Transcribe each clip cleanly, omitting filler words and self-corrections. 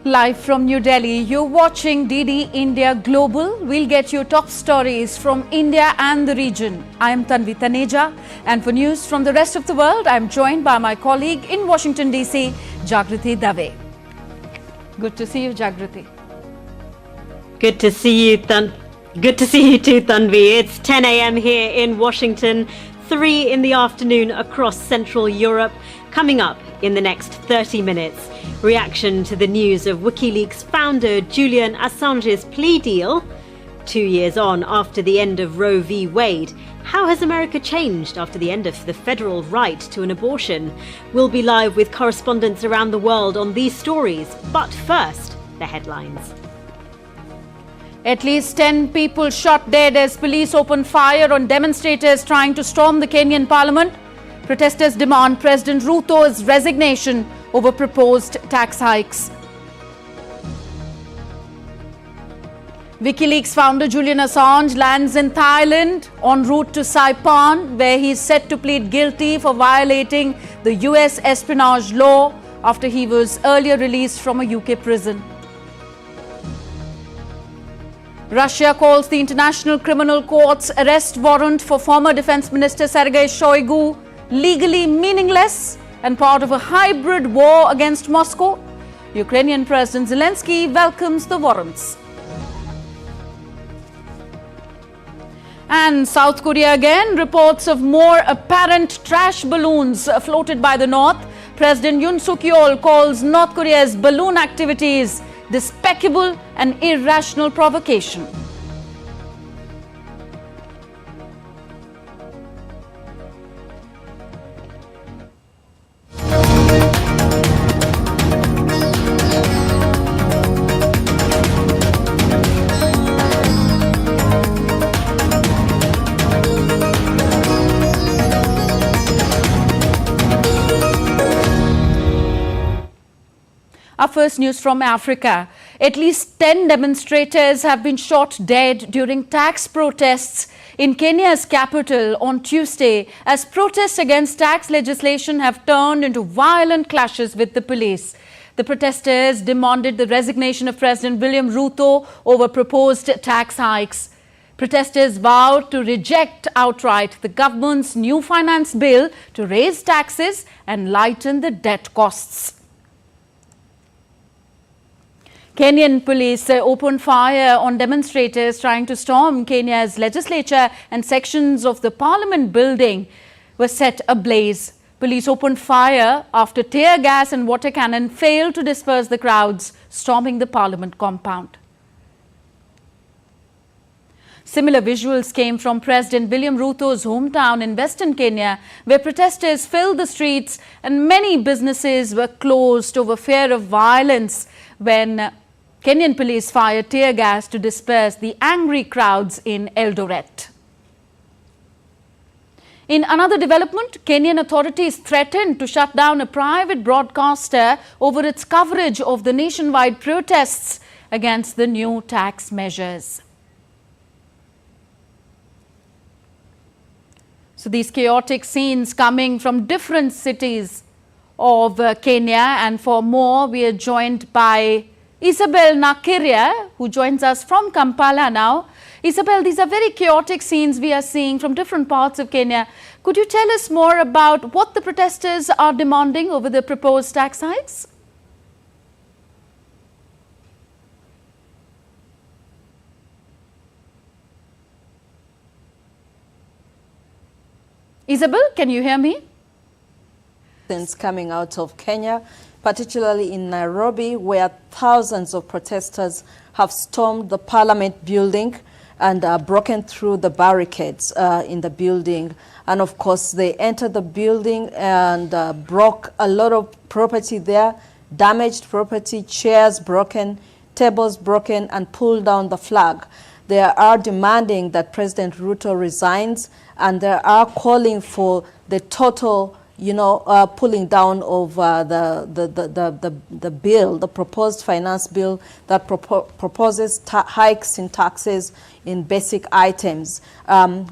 Live from New Delhi, you're watching DD India Global. We'll get you top stories from India and the region. I am Tanvi Taneja, and for news from the rest of the world, I'm joined by my colleague in Washington, D.C., Jagriti Dave. Good to see you, Jagriti. Good to see you, Good to see you too, Tanvi. It's 10 a.m. here in Washington, 3 in the afternoon across Central Europe. Coming up in the next 30 minutes, reaction to the news of WikiLeaks founder Julian Assange's plea deal. 2 years on after the end of Roe v. Wade, how has America changed after the end of the federal right to an abortion? We'll be live with correspondents around the world on these stories. But first, the headlines. At least 10 people shot dead as police opened fire on demonstrators trying to storm the Kenyan parliament. Protesters demand President Ruto's resignation over proposed tax hikes. WikiLeaks founder Julian Assange lands in Thailand en route to Saipan, where he is set to plead guilty for violating the US espionage law after he was earlier released from a UK prison. Russia calls the International Criminal Court's arrest warrant for former Defense Minister Sergei Shoigu legally meaningless and part of a hybrid war against Moscow. Ukrainian President Zelensky welcomes the warrants. And South Korea again, reports of more apparent trash balloons floated by the North. President Yoon Suk-yeol calls North Korea's balloon activities despicable and irrational provocation. Our first news from Africa. At least 10 demonstrators have been shot dead during tax protests in Kenya's capital on Tuesday, as protests against tax legislation have turned into violent clashes with the police. The protesters demanded the resignation of President William Ruto over proposed tax hikes. Protesters vowed to reject outright the government's new finance bill to raise taxes and lighten the debt costs. Kenyan police opened fire on demonstrators trying to storm Kenya's legislature, and sections of the parliament building were set ablaze. Police opened fire after tear gas and water cannon failed to disperse the crowds storming the parliament compound. Similar visuals came from President William Ruto's hometown in Western Kenya, where protesters filled the streets and many businesses were closed over fear of violence when Kenyan police fired tear gas to disperse the angry crowds in Eldoret. In another development, Kenyan authorities threatened to shut down a private broadcaster over its coverage of the nationwide protests against the new tax measures. So these chaotic scenes coming from different cities of Kenya, and for more, we are joined by Isabel Nakiria, who joins us from Kampala now. Isabel, these are very chaotic scenes we are seeing from different parts of Kenya. Could you tell us more about what the protesters are demanding over the proposed tax hikes? Isabel, can you hear me? Coming out of Kenya, particularly in Nairobi, where thousands of protesters have stormed the parliament building and broken through the barricades in the building. And of course, they entered the building and broke a lot of property there, damaged property, chairs broken, tables broken, and pulled down the flag. They are demanding that President Ruto resigns, and they are calling for the total pulling down of the bill, the proposed finance bill that proposes hikes in taxes in basic items.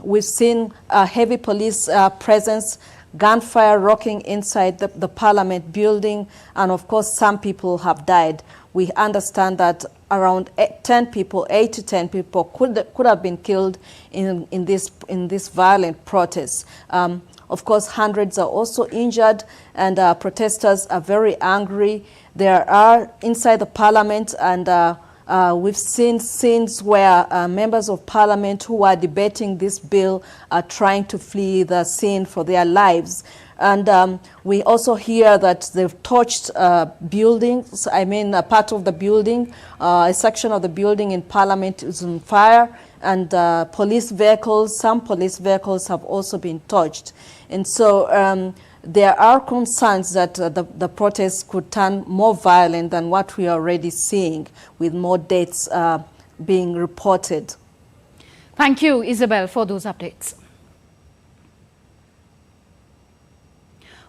We've seen heavy police presence, gunfire rocking inside the parliament building, and of course some people have died. we understand that around 8 to 10 people could have been killed in this violent protest. Of course, hundreds are also injured, and protesters are very angry. There are inside the parliament, and we've seen scenes where members of parliament who are debating this bill are trying to flee the scene for their lives. And we also hear that they've torched buildings. I mean, a part of the building, a section of the building in Parliament is on fire, and police vehicles, some police vehicles have also been torched. And so there are concerns that the protests could turn more violent than what we are already seeing, with more deaths being reported. Thank you, Isabel, for those updates.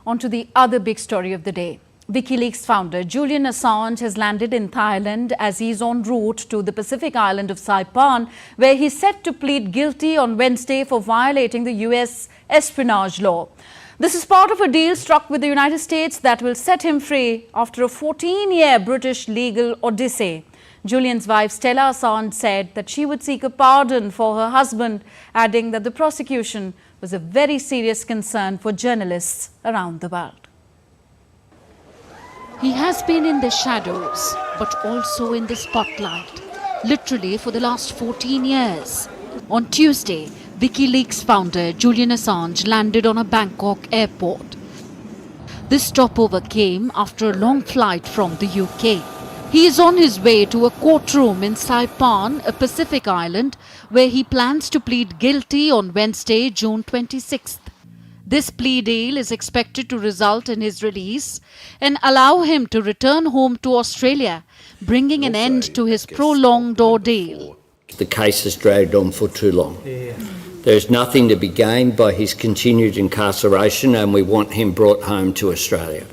On to the other big story of the day. WikiLeaks founder Julian Assange has landed in Thailand as he's en route to the Pacific island of Saipan, where he's set to plead guilty on Wednesday for violating the US espionage law. This is part of a deal struck with the United States that will set him free after a 14-year British legal odyssey. Julian's wife Stella Assange said that she would seek a pardon for her husband, adding that the prosecution was a very serious concern for journalists around the world. He has been in the shadows, but also in the spotlight, literally for the last 14 years. On Tuesday, WikiLeaks founder Julian Assange landed on a Bangkok airport. This stopover came after a long flight from the UK. He is on his way to a courtroom in Saipan, a Pacific island, where he plans to plead guilty on Wednesday, June 26th. This plea deal is expected to result in his release and allow him to return home to Australia, bringing an end to his prolonged ordeal. The case has dragged on for too long. There is nothing to be gained by his continued incarceration, and we want him brought home to Australia.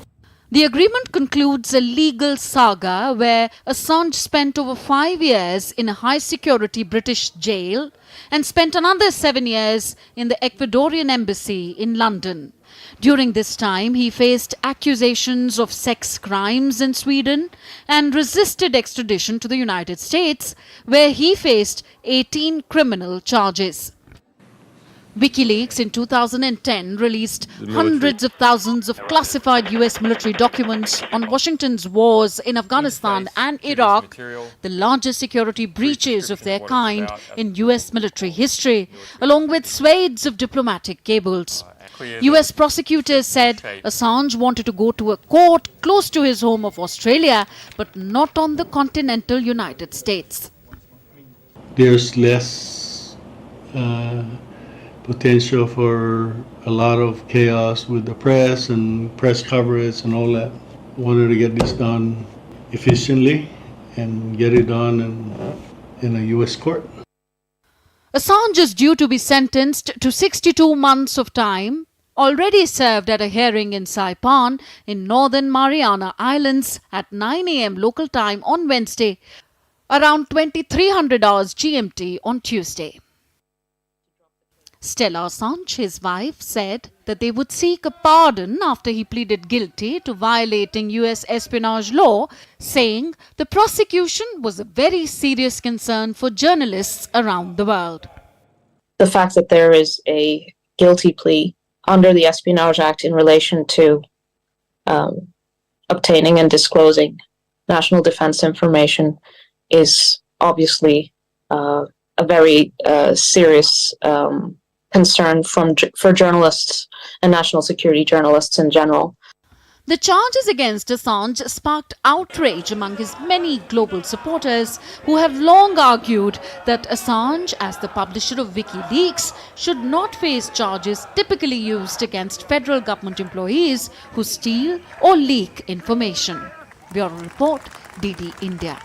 The agreement concludes a legal saga where Assange spent over 5 years in a high-security British jail and spent another 7 years in the Ecuadorian embassy in London. During this time, he faced accusations of sex crimes in Sweden and resisted extradition to the United States, where he faced 18 criminal charges. WikiLeaks in 2010 released hundreds of thousands of classified US military documents on Washington's wars in Afghanistan and Iraq, the largest security breaches of their kind in US military history, along with swathes of diplomatic cables. US prosecutors said Assange wanted to go to a court close to his home of Australia, but not on the continental United States. There's less potential for a lot of chaos with the press and press coverage and all that. Wanted to get this done efficiently and get it done in a U.S. court. Assange is due to be sentenced to 62 months of time, already served at a hearing in Saipan in Northern Mariana Islands at 9 a.m. local time on Wednesday, around 2300 hours GMT on Tuesday. Stella Assange, his wife, said that they would seek a pardon after he pleaded guilty to violating US espionage law, saying the prosecution was a very serious concern for journalists around the world. The fact that there is a guilty plea under the Espionage Act in relation to obtaining and disclosing national defense information is obviously a very serious concern for journalists and national security journalists in general. The charges against Assange sparked outrage among his many global supporters who have long argued that Assange, as the publisher of WikiLeaks, should not face charges typically used against federal government employees who steal or leak information. Bureau Report, DD India.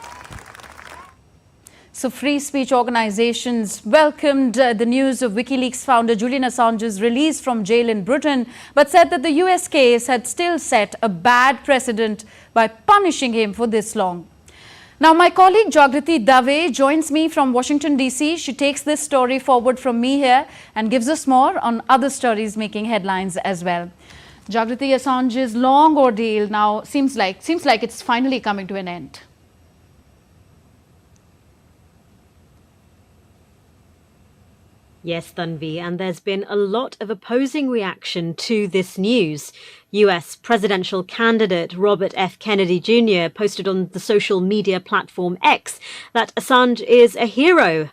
So free speech organizations welcomed the news of WikiLeaks founder Julian Assange's release from jail in Britain, but said that the US case had still set a bad precedent by punishing him for this long. Now, my colleague Jagriti Dave joins me from Washington, D.C. She takes this story forward from me here and gives us more on other stories making headlines as well. Jagriti, Assange's long ordeal now seems like it's finally coming to an end. Yes, Tanvi, and there's been a lot of opposing reaction to this news. US presidential candidate Robert F. Kennedy Jr. posted on the social media platform X that Assange is a hero.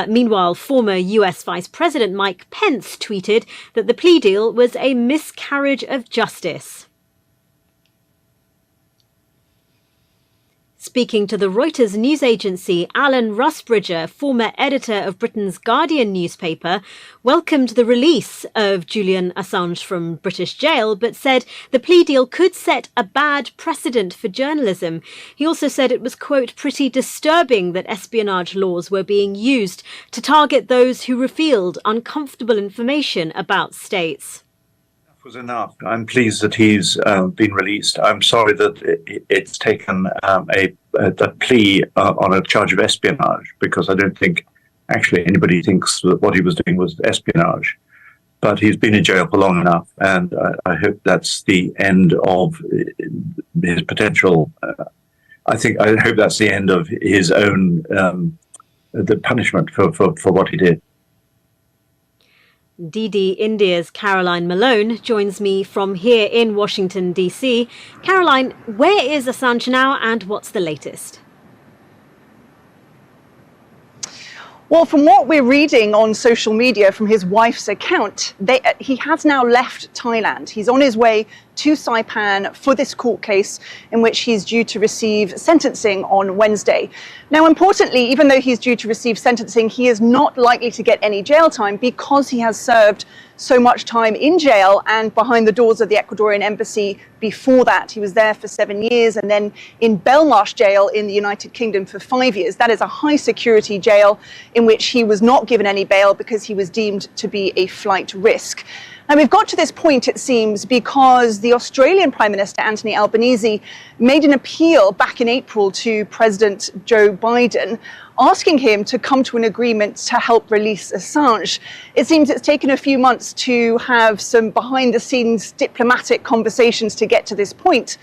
Meanwhile, former US Vice President Mike Pence tweeted that the plea deal was a miscarriage of justice. Speaking to the Reuters news agency, Alan Rusbridger, former editor of Britain's Guardian newspaper, welcomed the release of Julian Assange from British jail, but said the plea deal could set a bad precedent for journalism. He also said it was, quote, pretty disturbing that espionage laws were being used to target those who revealed uncomfortable information about states. Was enough. I'm pleased that he's been released. I'm sorry that it's taken a plea on a charge of espionage, because I don't think actually anybody thinks that what he was doing was espionage. But he's been in jail for long enough, and I hope that's the end of his potential. I hope that's the end of his own the punishment for what he did. DD India's Caroline Malone joins me from here in Washington, DC. Caroline, where is Assange now and what's the latest? Well, from what we're reading on social media from his wife's account, he has now left Thailand. He's on his way to Saipan for this court case in which he's due to receive sentencing on Wednesday. Now, importantly, even though he's due to receive sentencing, he is not likely to get any jail time because he has served so much time in jail and behind the doors of the Ecuadorian embassy before that. He was there for 7 years and then in Belmarsh jail in the United Kingdom for 5 years. That is a high security jail in which he was not given any bail because he was deemed to be a flight risk. Now, we've got to this point, it seems, because the Australian Prime Minister, Anthony Albanese, made an appeal back in April to President Joe Biden, asking him to come to an agreement to help release Assange. It seems it's taken a few months to have some behind-the-scenes diplomatic conversations to get to this point.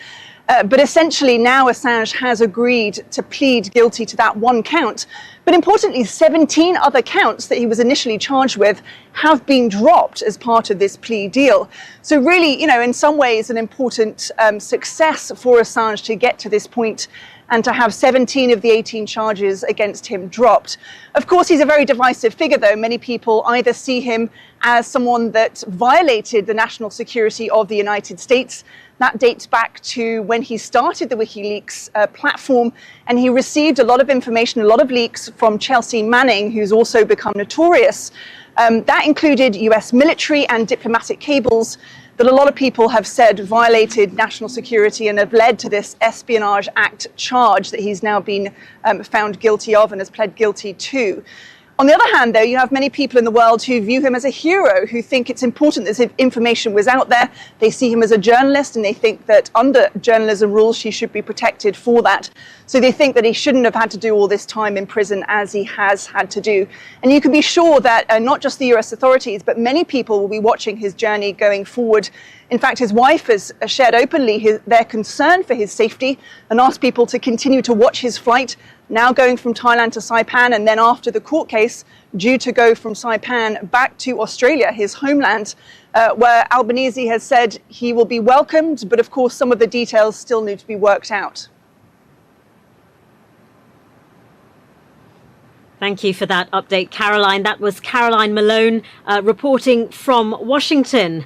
But essentially now Assange has agreed to plead guilty to that one count. But importantly, 17 other counts that he was initially charged with have been dropped as part of this plea deal. So really, in some ways, an important success for Assange to get to this point and to have 17 of the 18 charges against him dropped. Of course, he's a very divisive figure, though. Many people either see him as someone that violated the national security of the United States. That dates back to when he started the WikiLeaks platform, and he received a lot of information, a lot of leaks from Chelsea Manning, who's also become notorious. That included US military and diplomatic cables that a lot of people have said violated national security and have led to this Espionage Act charge that he's now been found guilty of and has pled guilty to. On the other hand, though, you have many people in the world who view him as a hero, who think it's important that this information was out there. They see him as a journalist and they think that under journalism rules, he should be protected for that. So they think that he shouldn't have had to do all this time in prison as he has had to do. And you can be sure that not just the US authorities, but many people will be watching his journey going forward. In fact, his wife has shared openly their concern for his safety and asked people to continue to watch his flight, now going from Thailand to Saipan, and then after the court case, due to go from Saipan back to Australia, his homeland, where Albanese has said he will be welcomed, but of course some of the details still need to be worked out. Thank you for that update, Caroline. That was Caroline Malone reporting from Washington.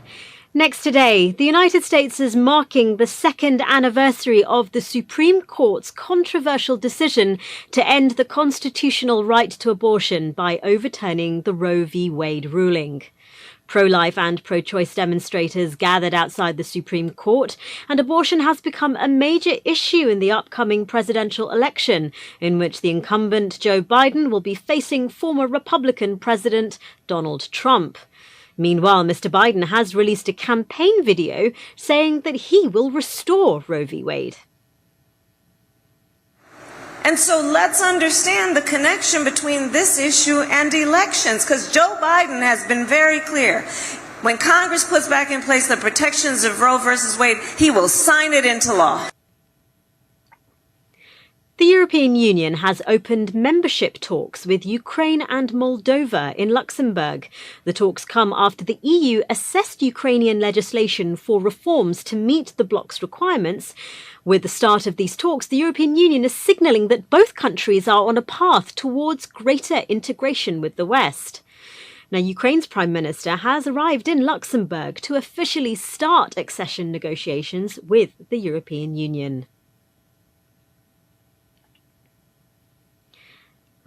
Next today, the United States is marking the second anniversary of the Supreme Court's controversial decision to end the constitutional right to abortion by overturning the Roe v. Wade ruling. Pro-life and pro-choice demonstrators gathered outside the Supreme Court, and abortion has become a major issue in the upcoming presidential election, in which the incumbent Joe Biden will be facing former Republican President Donald Trump. Meanwhile, Mr. Biden has released a campaign video saying that he will restore Roe v. Wade. And so let's understand the connection between this issue and elections, because Joe Biden has been very clear. When Congress puts back in place the protections of Roe versus Wade, he will sign it into law. The European Union has opened membership talks with Ukraine and Moldova in Luxembourg. The talks come after the EU assessed Ukrainian legislation for reforms to meet the bloc's requirements. With the start of these talks, the European Union is signalling that both countries are on a path towards greater integration with the West. Now, Ukraine's Prime Minister has arrived in Luxembourg to officially start accession negotiations with the European Union.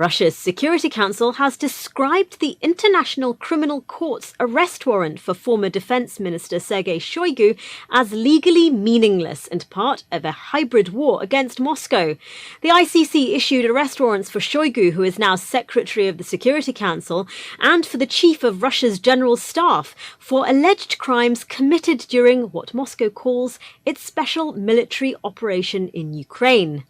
Russia's Security Council has described the International Criminal Court's arrest warrant for former Defense Minister Sergei Shoigu as legally meaningless and part of a hybrid war against Moscow. The ICC issued arrest warrants for Shoigu, who is now Secretary of the Security Council, and for the Chief of Russia's General Staff for alleged crimes committed during what Moscow calls its special military operation in Ukraine.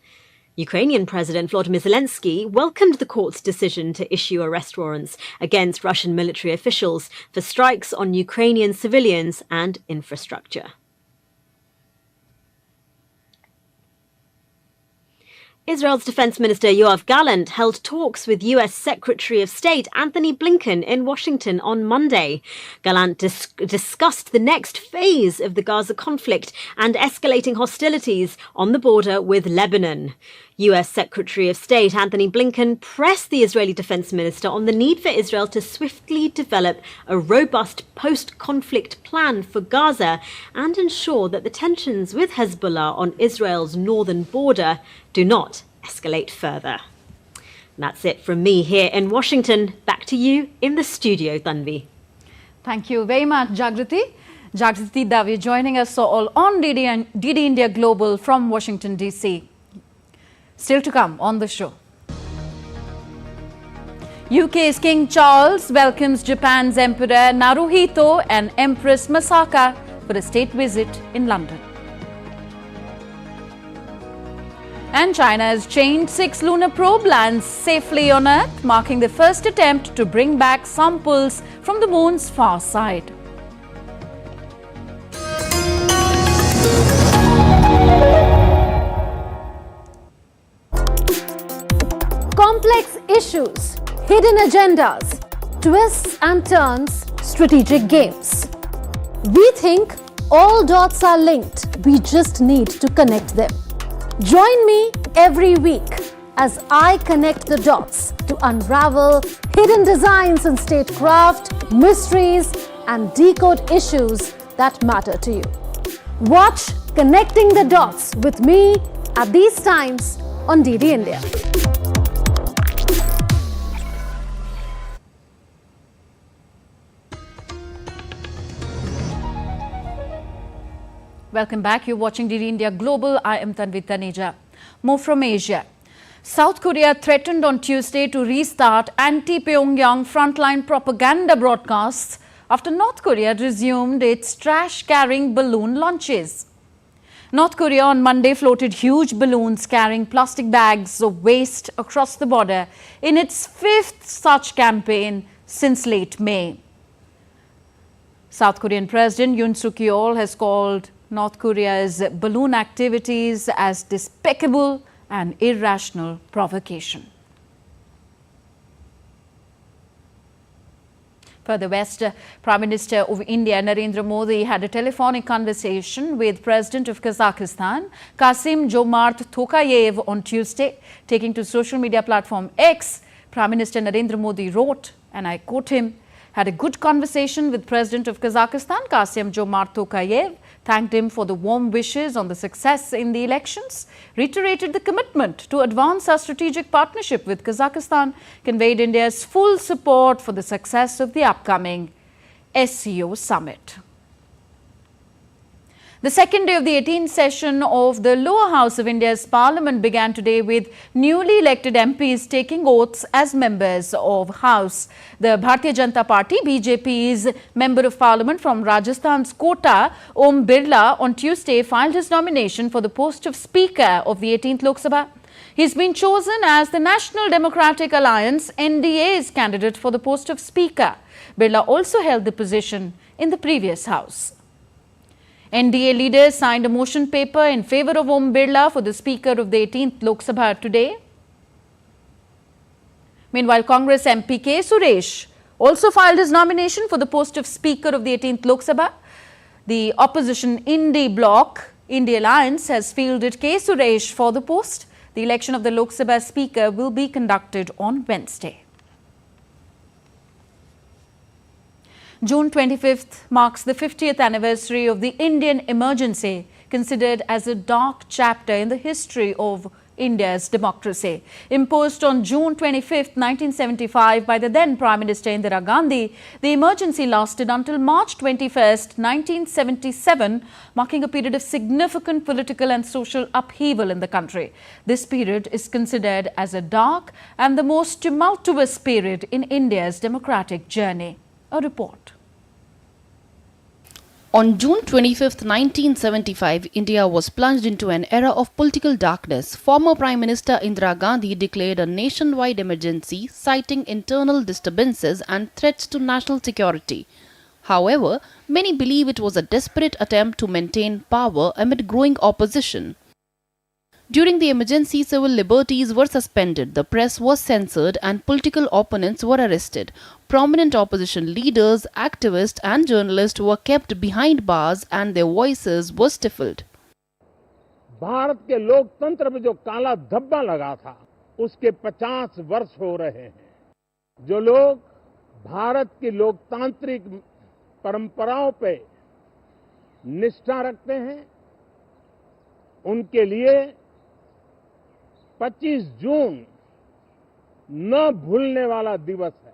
Ukrainian President Volodymyr Zelensky welcomed the court's decision to issue arrest warrants against Russian military officials for strikes on Ukrainian civilians and infrastructure. Israel's Defense Minister Yoav Gallant held talks with US Secretary of State Anthony Blinken in Washington on Monday. Gallant discussed the next phase of the Gaza conflict and escalating hostilities on the border with Lebanon. US Secretary of State Anthony Blinken pressed the Israeli Defense Minister on the need for Israel to swiftly develop a robust post-conflict plan for Gaza and ensure that the tensions with Hezbollah on Israel's northern border do not escalate further. And that's it from me here in Washington. Back to you in the studio, Tanvi. Thank you very much, Jagriti. Jagriti Davi joining us all on DD India Global from Washington, D.C. Still to come on the show. UK's King Charles welcomes Japan's Emperor Naruhito and Empress Masaka for a state visit in London. And China has chained 6 lunar probe lands safely on Earth, marking the first attempt to bring back samples from the moon's far side. Complex issues, hidden agendas, twists and turns, strategic games. We think all dots are linked, we just need to connect them. Join me every week as I connect the dots to unravel hidden designs in statecraft, mysteries, and decode issues that matter to you. Watch Connecting the Dots with me at these times on DD India. Welcome back. You're watching DD India Global. I am Tanvi Taneja. More from Asia. South Korea threatened on Tuesday to restart anti-Pyongyang frontline propaganda broadcasts after North Korea resumed its trash-carrying balloon launches. North Korea on Monday floated huge balloons carrying plastic bags of waste across the border in its 5th such campaign since late May. South Korean President Yoon Suk-yeol has called North Korea's balloon activities as despicable and irrational provocation. Further west, Prime Minister of India Narendra Modi had a telephonic conversation with President of Kazakhstan Kassym-Jomart Tokayev on Tuesday. Taking to social media platform X, Prime Minister Narendra Modi wrote, and I quote him, "Had a good conversation with President of Kazakhstan Kassym-Jomart Tokayev, thanked him for the warm wishes on the success in the elections, reiterated the commitment to advance our strategic partnership with Kazakhstan, conveyed India's full support for the success of the upcoming SCO summit." The second day of the 18th session of the lower house of India's parliament began today with newly elected MPs taking oaths as members of House. The Bharatiya Janata Party BJP's member of parliament from Rajasthan's Kota, Om Birla, on Tuesday filed his nomination for the post of Speaker of the 18th Lok Sabha. He's been chosen as the National Democratic Alliance NDA's candidate for the post of Speaker. Birla also held the position in the previous House. NDA leaders signed a motion paper in favour of Om Birla for the Speaker of the 18th Lok Sabha today. Meanwhile, Congress MP K. Suresh also filed his nomination for the post of Speaker of the 18th Lok Sabha. The opposition Indie bloc, India Alliance, has fielded K. Suresh for the post. The election of the Lok Sabha Speaker will be conducted on Wednesday. June 25th marks the 50th anniversary of the Indian emergency, considered as a dark chapter in the history of India's democracy. Imposed on June 25th, 1975 by the then Prime Minister Indira Gandhi, the emergency lasted until March 21st, 1977, marking a period of significant political and social upheaval in the country. This period is considered as a dark and the most tumultuous period in India's democratic journey. A report. On June 25, 1975, India was plunged into an era of political darkness. Former Prime Minister Indira Gandhi declared a nationwide emergency, citing internal disturbances and threats to national security. However, many believe it was a desperate attempt to maintain power amid growing opposition. During the emergency, civil liberties were suspended, the press was censored, and political opponents were arrested. Prominent opposition leaders, activists, and journalists were kept behind bars and their voices were stifled. Bharat के लोकतंत्र में जो काला धब्बा लगा था, उसके 50 वर्ष हो रहे हैं. जो लोग भारत की लोकतांत्रिक परंपराओं पे निष्ठा रखते हैं, उनके लिए 25 जून न भूलने वाला दिवस है.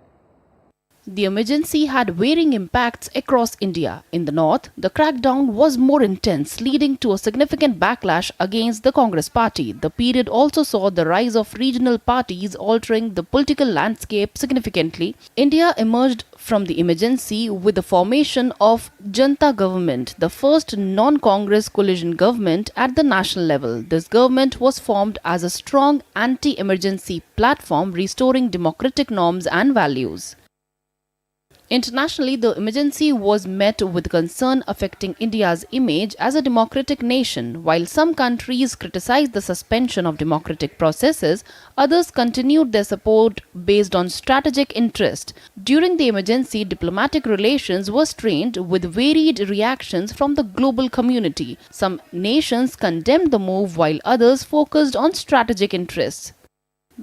The emergency had varying impacts across India. In the north, the crackdown was more intense, leading to a significant backlash against the Congress party. The period also saw the rise of regional parties, altering the political landscape significantly. India emerged from the emergency with the formation of Janta government, the first non-Congress coalition government at the national level. This government was formed as a strong anti-emergency platform, restoring democratic norms and values. Internationally, the emergency was met with concern affecting India's image as a democratic nation. While some countries criticized the suspension of democratic processes, others continued their support based on strategic interest. During the emergency, diplomatic relations were strained with varied reactions from the global community. Some nations condemned the move while others focused on strategic interests.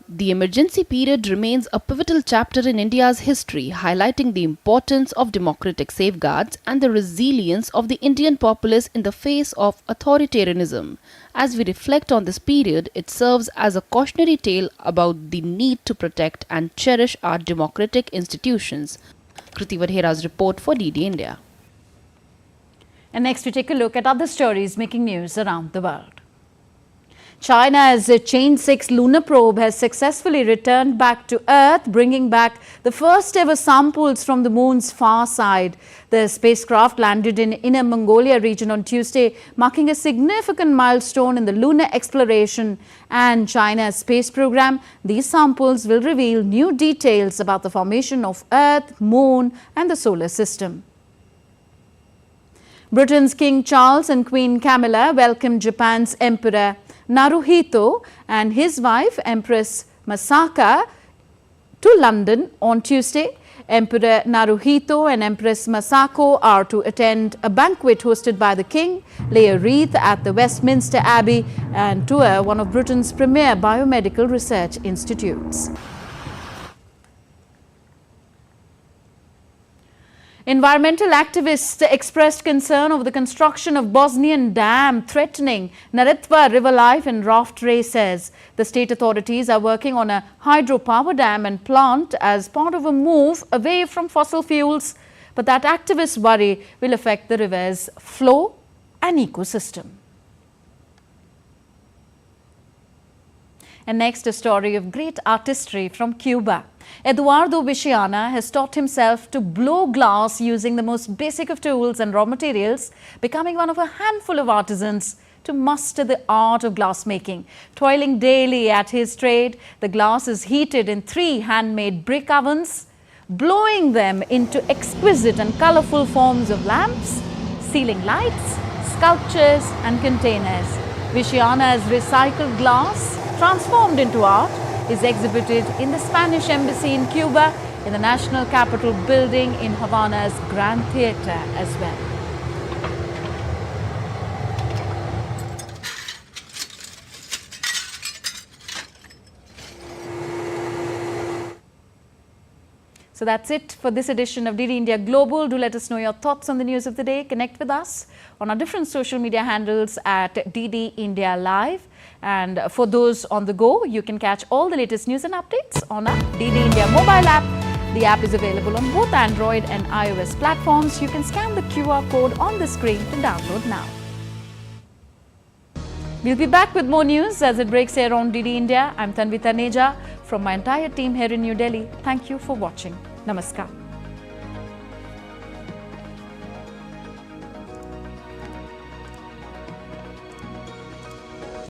The emergency period remains a pivotal chapter in India's history, highlighting the importance of democratic safeguards and the resilience of the Indian populace in the face of authoritarianism. As we reflect on this period, it serves as a cautionary tale about the need to protect and cherish our democratic institutions. Kriti Vadhera's report for DD India. And next we take a look at other stories making news around the world. China's Change 6 lunar probe has successfully returned back to Earth, bringing back the first ever samples from the moon's far side. The spacecraft landed in Inner Mongolia region on Tuesday, marking a significant milestone in the lunar exploration and China's space program. These samples will reveal new details about the formation of Earth, Moon, and the solar system. Britain's King Charles and Queen Camilla welcomed Japan's Emperor Naruhito and his wife Empress Masako to London on Tuesday. Emperor Naruhito and Empress Masako are to attend a banquet hosted by the king, lay a wreath at the Westminster Abbey and tour one of Britain's premier biomedical research institutes. Environmental activists expressed concern over the construction of Bosnian dam threatening Neretva river life and raft racers. The state authorities are working on a hydropower dam and plant as part of a move away from fossil fuels, but that activists worry will affect the river's flow and ecosystem. And next, a story of great artistry from Cuba. Eduardo Viciana has taught himself to blow glass using the most basic of tools and raw materials, becoming one of a handful of artisans to master the art of glassmaking. Toiling daily at his trade, the glass is heated in 3 handmade brick ovens, blowing them into exquisite and colorful forms of lamps, ceiling lights, sculptures and containers. Viciana's recycled glass, transformed into art, is exhibited in the Spanish Embassy in Cuba, in the National Capitol building in Havana's Grand Theatre as well. So that's it for this edition of DD India Global. Do let us know your thoughts on the news of the day. Connect with us on our different social media handles at DD India Live. And for those on the go, you can catch all the latest news and updates on our DD India mobile app. The app is available on both Android and iOS platforms. You can scan the QR code on the screen to download now. We'll be back with more news as it breaks here on DD India. I'm Tanvi Taneja from my entire team here in New Delhi. Thank you for watching. Namaskar.